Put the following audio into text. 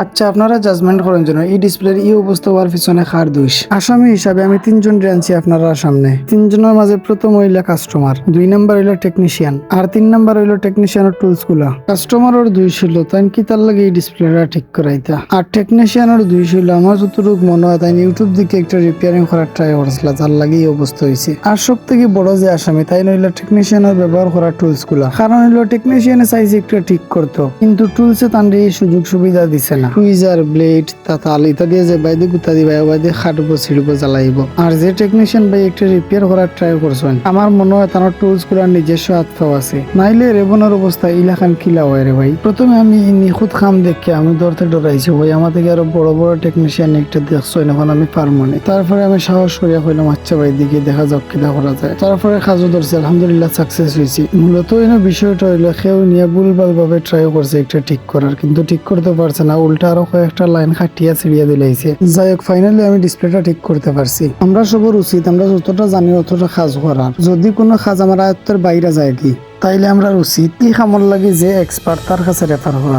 আচ্ছা, আপনারা জাজমেন্ট করেন যেন এই ডিসপ্লের এই অবস্থা হওয়ার পিছনে কার দোষ। আসামি হিসাবে আমি তিনজন আনছি আপনার সামনে। তিনজনের মাঝে প্রথম হইলা কাস্টমার, 2 নাম্বার হইলো টেকনিশিয়ান, আর 3 নাম্বার হইলো টেকনিশিয়ানের টুলস গুলা। কাস্টমারের 2 ছিল তাই কি তার লাগে এই ডিসপ্লেটা ঠিক করাইতা, আর টেকনিশিয়ানের 2 ছিল আমার যতটুকু মনে হয় তাই ইউটিউব দিকে একটা রিপেয়ারিং করার ট্রাই করছিল, তার লাগে এই অবস্থা হয়েছে। আর সব থেকে বড় যে আসামি তাই হইলো টেকনিশিয়ানের ব্যবহার করা টুলস গুলা। কারণ হইলো টেকনিশিয়ানে চাইছে একটা ঠিক করতো, কিন্তু টুলসে তান্ডে এই সুযোগ সুবিধা দিছে না। টুইজার, ব্লেড, তাতাল ইত্যাদি দিয়ে যে বাইদে গুতা দিবা বাইদে খাটবো ছিড়বো জ্বালাইব। আর যে টেকনিশিয়ান ভাই একটা রিপেয়ার করার ট্রাই করছেন, আমার মনে হয় তার টুলস গুলার নিজস্ব হাত পাও আছে, নাইলে রেবনের অবস্থা ইলাখান কিলা হয় রে ভাই। প্রথমে আমি নিখুঁত খাম দেখে আমি ধরতে ডরাইছি ভাই, আমার থেকে আরো বড় বড় টেকনিশিয়ান একটা দেখছো এখন আমি পারবো না। তারপরে আমি সাহস করিয়া কইলাম আচ্ছা ভাই দিকে দেখা যাক কিলা করা যায়। তারপরে কাজও ধরছি, আলহামদুলিল্লাহ সাকসেস হয়েছি। মূলত বিষয়টা হইলো কেউ নিয়ে ভুলভাল ভাবে ট্রাই করছে একটা ঠিক করার, কিন্তু ঠিক করতে পারছে না, উল্টা আরো কয়েকটা লাইন খাটিয়া ছিড়িয়া দিলাইছে। যাই হোক ফাইনালি আমি ডিসপ্লেটা ঠিক করতে পারছি। আমরা সবার উচিত আমরা যতটা জানি অতটা কাজ করার। যদি কোনো কাজ আমার আয়ত্তের বাইরে যায় কি তাইলে আমরা উচিত এই কামর লাগে যে এক্সপার্ট তার কাছে রেফার করা।